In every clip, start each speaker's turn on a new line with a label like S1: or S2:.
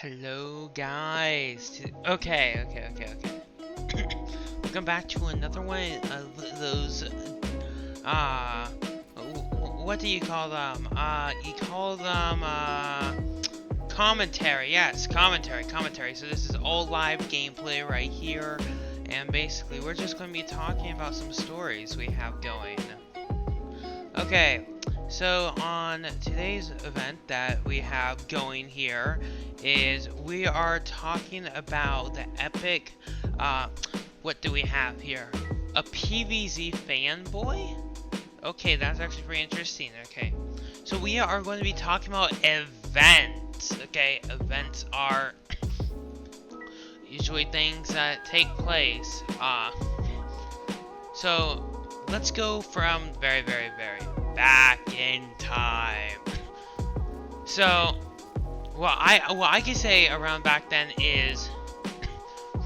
S1: Hello, guys. Okay. Welcome back to another one of those. Uh, what do you call them? You call them commentary. Yes, commentary. So this is all live gameplay right here, and basically we're just going to be talking about some stories we have going. Okay, so on today's event that we have going here is we are talking about the epic, what do we have here? A PVZ fanboy? Okay, that's actually pretty interesting, okay. So we are going to be talking about events, okay? Events are usually things that take place, so let's go from very back in time. So, what I can say around back then is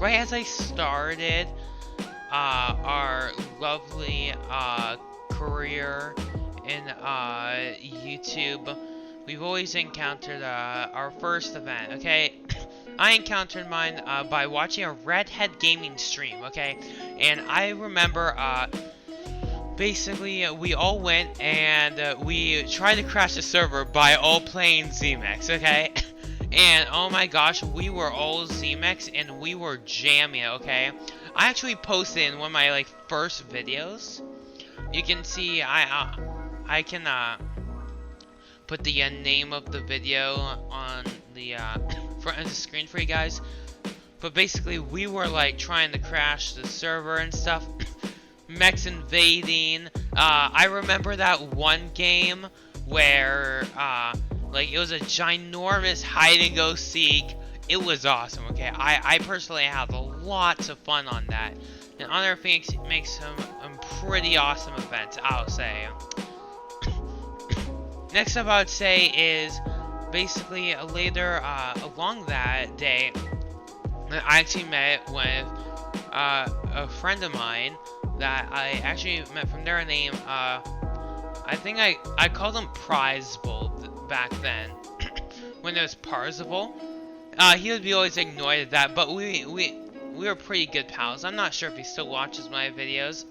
S1: right as I started our lovely career in YouTube, we've always encountered our first event. Okay, I encountered mine by watching a Redhead gaming stream. Okay, and I remember basically, we all went and we tried to crash the server by all playing ZMX, okay? And oh my gosh, we were all ZMX and we were jamming it, okay? I actually posted in one of my first videos. You can see I can put the name of the video on the front of the screen for you guys. But basically, we were trying to crash the server and stuff. Mechs invading. I remember that one game where it was a ginormous hide and go seek. It was awesome. Okay, I personally had lots of fun on that, and other things make some pretty awesome events, I'll say. Next up I would say is basically later along that day I actually met with a friend of mine that I actually met from their name. I think I called him Prizable back then when it was Parzival. He would be always annoyed at that, but we were pretty good pals. I'm not sure if he still watches my videos,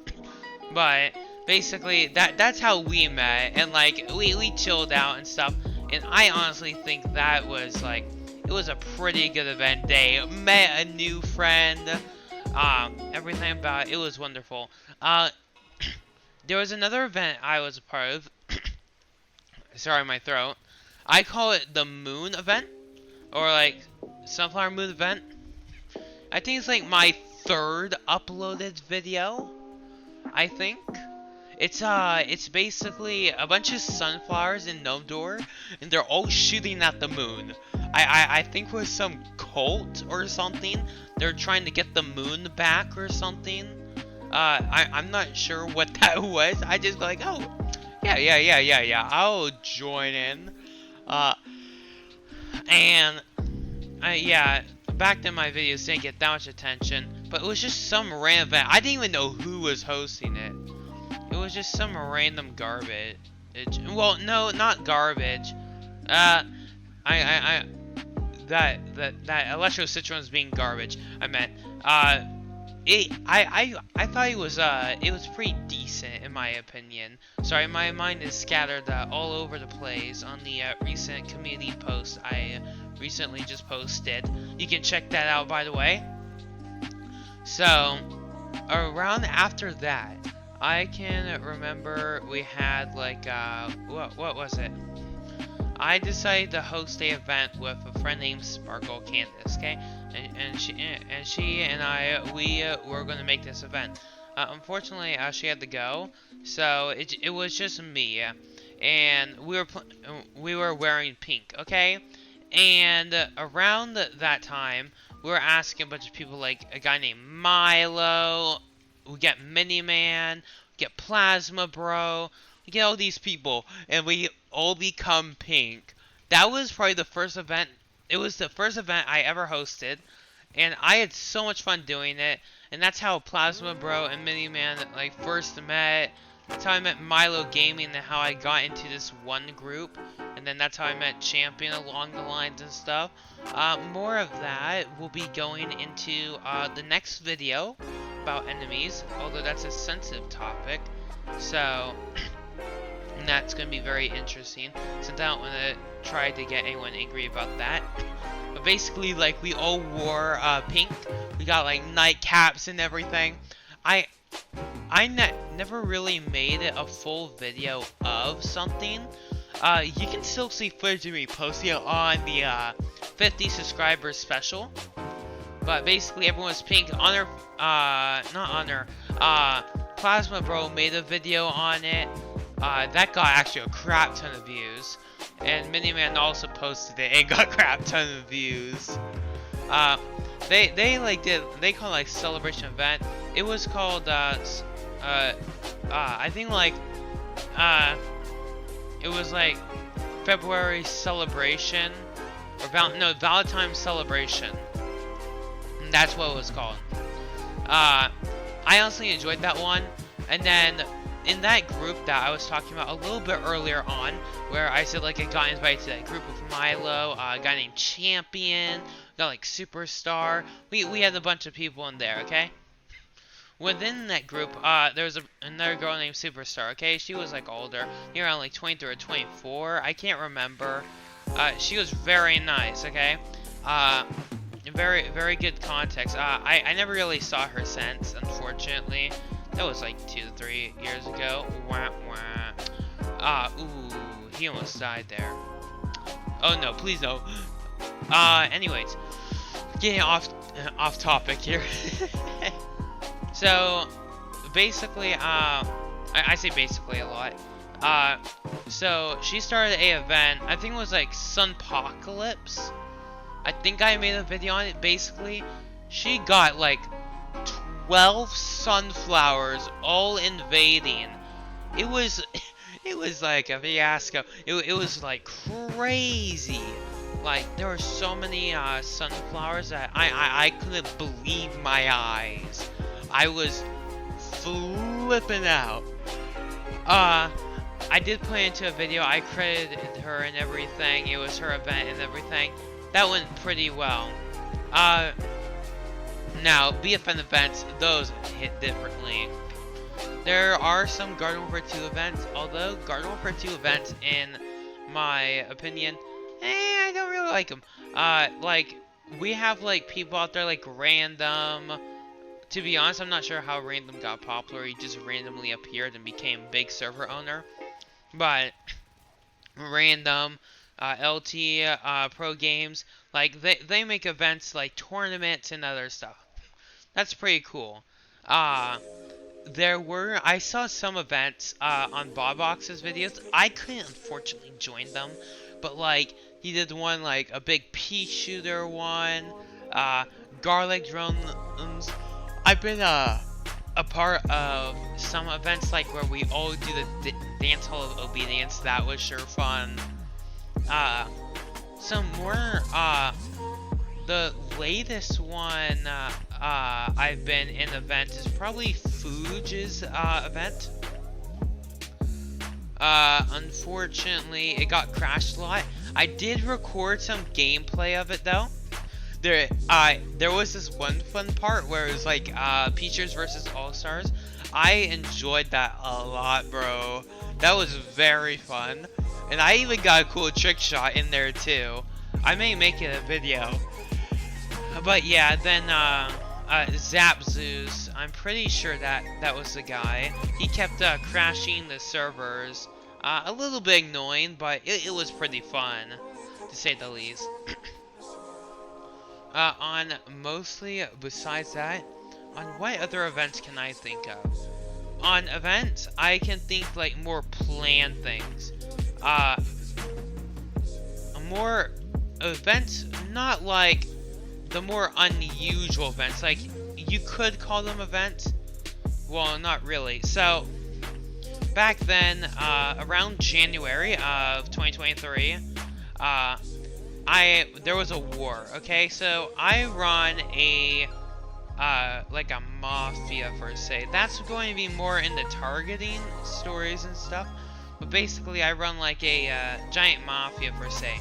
S1: but basically that's how we met, and we chilled out and stuff. And I honestly think that was it was a pretty good event day. Met a new friend. Everything about it was wonderful. There was another event I was a part of. Sorry, my throat. I call it the Moon event, or Sunflower Moon event. I think it's my third uploaded video. I think it's basically a bunch of sunflowers in Novdor, and they're all shooting at the moon. I think with some cult or something. They're trying to get the moon back or something. I'm not sure what that was. I just go oh, yeah, I'll join in. And yeah, back then my videos didn't get that much attention, but it was just some random event. I didn't even know who was hosting it. It was just some random garbage. Well, no, not garbage. That Electro Citron's being garbage. I meant I thought it was pretty decent in my opinion. Sorry, my mind is scattered all over the place on the recent community post I recently just posted. You can check that out, by the way. So around after that, I can remember we had what was it? I decided to host a event with a friend named Sparkle Candace, okay? And she and I were going to make this event. Unfortunately, she had to go, so it was just me, and we were wearing pink, okay? And around that time, we were asking a bunch of people, a guy named Milo. We get Miniman, we get Plasma Bro. You get all these people, and we all become pink. That was probably the first event. It was the first event I ever hosted, and I had so much fun doing it. And that's how Plasma Bro and Miniman first met. That's how I met Milo Gaming and how I got into this one group. And then that's how I met Champion along the lines and stuff. More of that will be going into the next video about enemies, although that's a sensitive topic. So, that's going to be very interesting, since I don't want to try to get anyone angry about that. But basically, like, we all wore pink. We got, like, nightcaps and everything. I never really made it a full video of something. You can still see footage of me posting it on the 50 subscribers special. But basically, everyone's pink. Plasma Bro made a video on it. That got actually a crap ton of views. And Miniman also posted it and got a crap ton of views. They call it like celebration event. It was called I think like it was like February celebration or Valentine's celebration. And that's what it was called. I honestly enjoyed that one. And then in that group that I was talking about a little bit earlier on, where I said like I got invited to that group with Milo, a guy named Champion, got like Superstar. We had a bunch of people in there, okay? Within that group, there was another girl named Superstar, okay? She was like older, around like 23 or 24, I can't remember. She was very nice, okay? Very, very good context. I never really saw her since, unfortunately. That was like 2 to 3 years ago. Wah, wah. Ooh, he almost died there. Oh no, please no. Anyways, getting off topic here. So, basically, I say basically a lot. So she started a event. I think it was like Sunpocalypse. I think I made a video on it. Basically, she got like 12 sunflowers all invading. It was like a fiasco. It was like crazy. Like there were so many sunflowers that I couldn't believe my eyes. I was flipping out. I did put into a video. I credited her and everything. It was her event and everything. That went pretty well. Now, BFN events, those hit differently. There are some Garden Warfare 2 events, although Garden Warfare 2 events, in my opinion, I don't really like them. Like, we have, like, people out there, like, random. To be honest, I'm not sure how random got popular. He just randomly appeared and became big server owner. But, random, LT, pro games, like, they make events like tournaments and other stuff. That's pretty cool. I saw some events on Bobbox's videos. I couldn't unfortunately join them, but like he did one like a big pea shooter one, garlic drones. I've been a part of some events like where we all do the dance hall of obedience. That was sure fun. Some more the latest one I've been in event is probably Fuge's event. Unfortunately, it got crashed a lot. I did record some gameplay of it though. There was this one fun part where it was like Peachers versus All Stars. I enjoyed that a lot, bro. That was very fun, and I even got a cool trick shot in there too. I may make it a video. But yeah, then Zapzeus, I'm pretty sure that was the guy. He kept crashing the servers. A little bit annoying, but it was pretty fun, to say the least. On mostly, besides that, on what other events can I think of? On events, I can think like more planned things. More events, not like the more unusual events. Like, you could call them events. Well, not really. So, back then, around January of 2023, there was a war, okay? So, I run a like a mafia per se. That's going to be more in the targeting stories and stuff. But basically, I run like a giant mafia per se.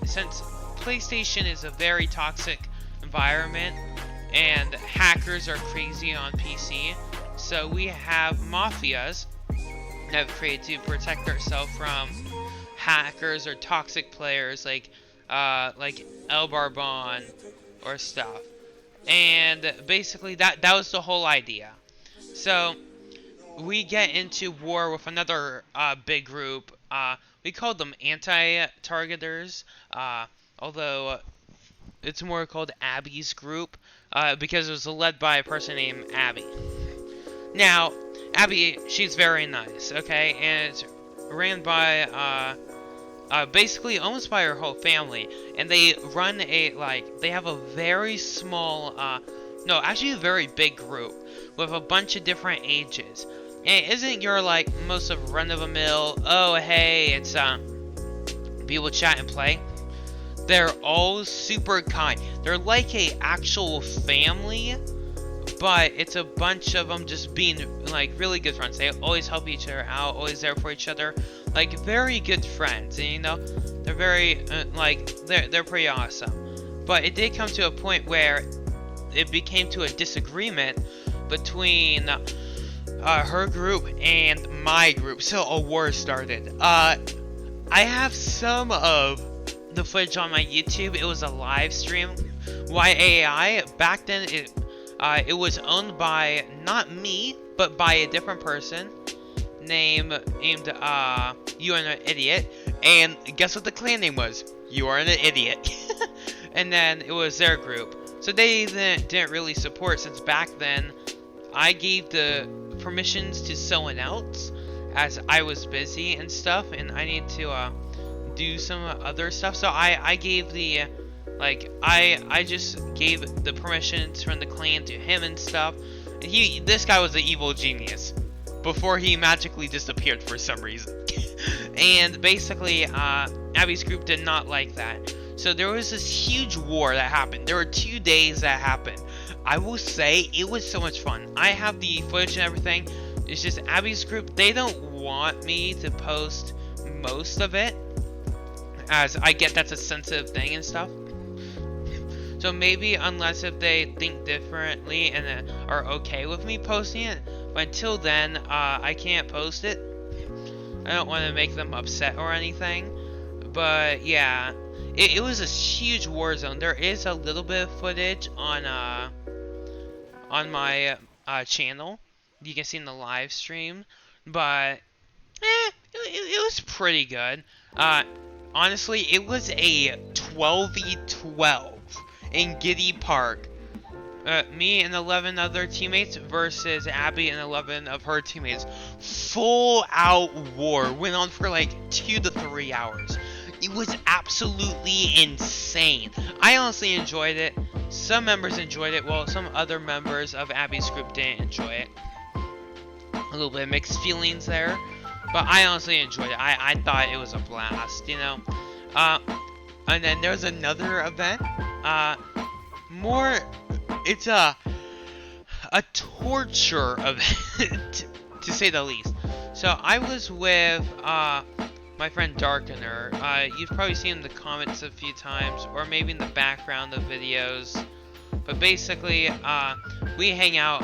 S1: Since PlayStation is a very toxic environment and hackers are crazy on PC, so we have mafias that we've created to protect ourselves from hackers or toxic players like El Barbon or stuff. And basically that was the whole idea. So we get into war with another big group. We called them anti-targeters, although it's more called Abby's group, because it was led by a person named Abby. Now, Abby, she's very nice, okay, and it's ran by basically almost by her whole family, and they run they have a very small, no, actually a very big group with a bunch of different ages. And it isn't your like most of run-of-the-mill, oh hey, it's people chat and play. They're all super kind. They're like a actual family, but it's a bunch of them just being like really good friends. They always help each other out, always there for each other, like very good friends. And you know, they're very they're pretty awesome. But it did come to a point where it became to a disagreement between her group and my group, so a war started. I have some of the footage on my YouTube. It was a live stream. YAI, back then it was owned by not me, but by a different person named You Are an Idiot. And guess what the clan name was? You Are an Idiot. And then it was their group. So they didn't really support, since back then I gave the permissions to someone else as I was busy and stuff, and I need to do some other stuff. So I gave the I just gave the permissions from the clan to him and stuff. And this guy was an evil genius before he magically disappeared for some reason. And basically Abby's group did not like that. So there was this huge war that happened. There were 2 days that happened. I will say it was so much fun. I have the footage and everything. It's just Abby's group, they don't want me to post most of it, as I get that's a sensitive thing and stuff. So maybe unless if they think differently and are okay with me posting it. But until then, I can't post it. I don't want to make them upset or anything. But yeah, it was a huge war zone. There is a little bit of footage on my channel. You can see in the live stream, but it was pretty good. Honestly, it was a 12v12 in Giddy Park. Me and 11 other teammates versus Abby and 11 of her teammates. Full out war. Went on for like 2 to 3 hours. It was absolutely insane. I honestly enjoyed it. Some members enjoyed it, while some other members of Abby's group didn't enjoy it. A little bit of mixed feelings there. But I honestly enjoyed it. I thought it was a blast, you know. And then there's another event. It's a torture event, to say the least. So I was with my friend Darkener. You've probably seen in the comments a few times, or maybe in the background of videos. But basically, we hanged out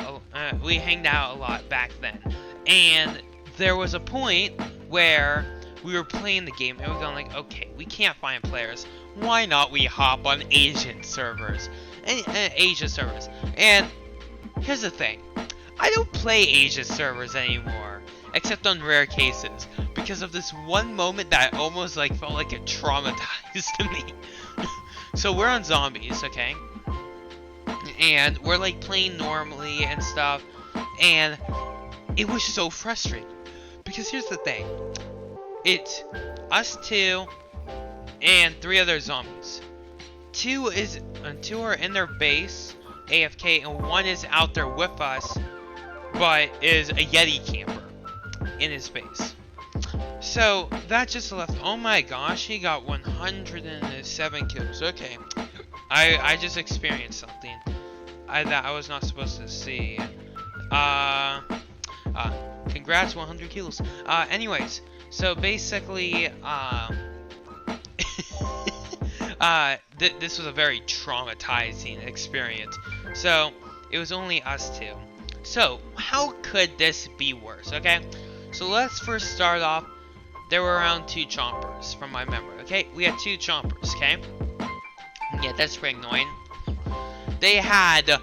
S1: a lot back then. And there was a point where we were playing the game and we were going like, okay, we can't find players. Why not we hop on Asian servers? And here's the thing. I don't play Asia servers anymore, except on rare cases, because of this one moment that almost like felt like it traumatized to me. So we're on zombies, okay? And we're like playing normally and stuff, and it was so frustrating. Because here's the thing. It's us two and 3 other zombies. 2 are in their base, AFK, and 1 is out there with us, but is a Yeti camper in his base. So that just left. Oh my gosh, he got 107 kills. Okay, I just experienced something. that I was not supposed to see. Uh, uh, Congrats, 100 kilos. Anyways, so basically, this was a very traumatizing experience. So, it was only us two. So, how could this be worse, okay? So let's first start off. There were around 2 chompers from my memory, okay? We had 2 chompers, okay? Yeah, that's pretty annoying. They had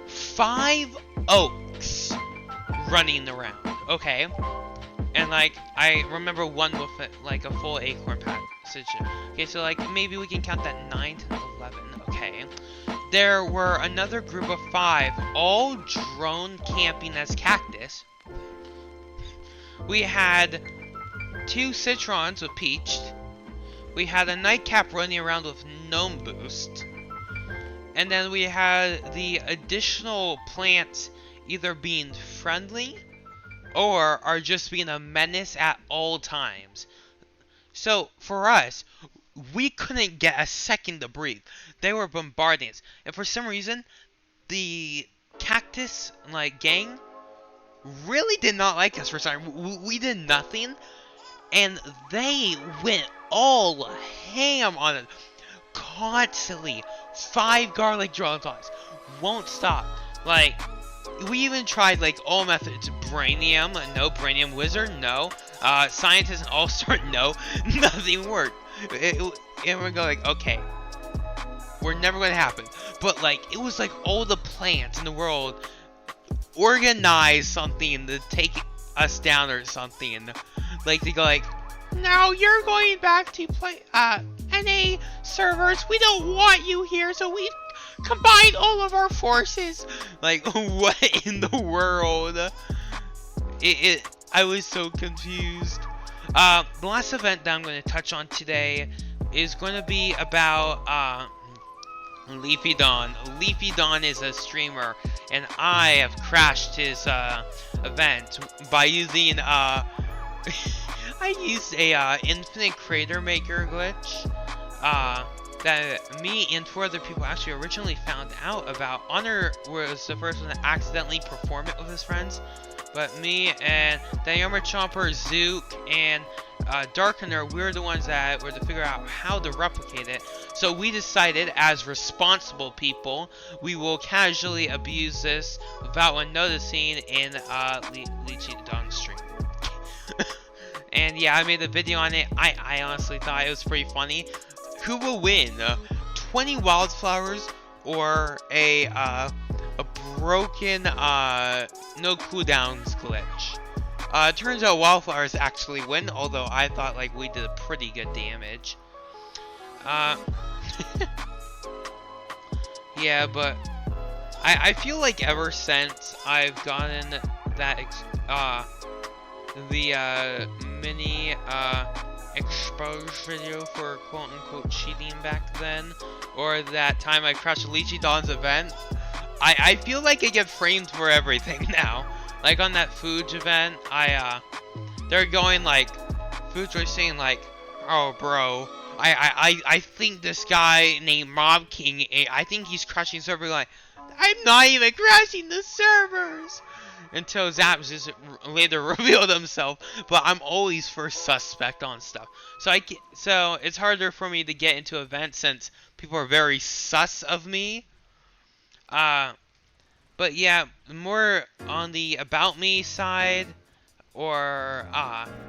S1: 5 oaks running around, okay? And like, I remember one with like a full acorn passage. Okay, so like, maybe we can count that 9 to 11, okay? There were another group of 5, all drone camping as cactus. We had 2 citrons with peach. We had a nightcap running around with gnome boost. And then we had the additional plants either being friendly or are just being a menace at all times. So for us, we couldn't get a second to breathe. They were bombarding us. And for some reason, the cactus like gang really did not like us for some reason. We did nothing. And they went all ham on it. Constantly. 5 garlic drones. Won't stop. Like, we even tried, like, all methods. Brainium. No. Brainium Wizard. No. Scientist and All-Star. No. Nothing worked. And we're going like, okay. We're never going to happen. But, like, it was like all the plants in the world organized something to take us down or something. Like, they go like, now you're going back to play, NA servers. We don't want you here, so we combined all of our forces. Like, what in the world? I was so confused. The last event that I'm going to touch on today is going to be about, Leafy Dawn. Leafy Dawn is a streamer, and I have crashed his, event by using, I used a infinite crater maker glitch that me and 4 other people actually originally found out about. Honor was the first one to accidentally perform it with his friends, but me and Diarma Chomper, Zook, and Darkener, we were the ones that were to figure out how to replicate it. So we decided, as responsible people, we will casually abuse this without one noticing in Lychee Dawn stream. And yeah, I made a video on it. I honestly thought it was pretty funny. Who will win? 20 wildflowers or a broken no cooldowns glitch? Turns out wildflowers actually win, although I thought like we did pretty good damage. Yeah, but I feel like ever since I've gotten that the mini expose video for quote-unquote cheating back then, or that time I crashed Lychee Dawn's event, I feel like I get framed for everything now. Like on that Fuge event, they're going like, Fuge was saying like, oh bro, I think this guy named Mobking, I think he's crashing server. Like, I'm not even crashing the servers. Until Zaps just later revealed himself, but I'm always first suspect on stuff. So it's harder for me to get into events since people are very sus of me. But yeah, more on the about me side, or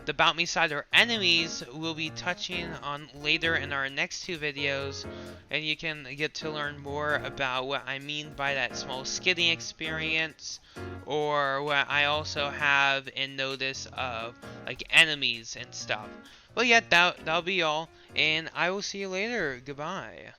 S1: the about me side or enemies we'll be touching on later in our next 2 videos, and you can get to learn more about what I mean by that small skidding experience, or what I also have in notice of like enemies and stuff. Well yeah, that'll be all, and I will see you later. Goodbye.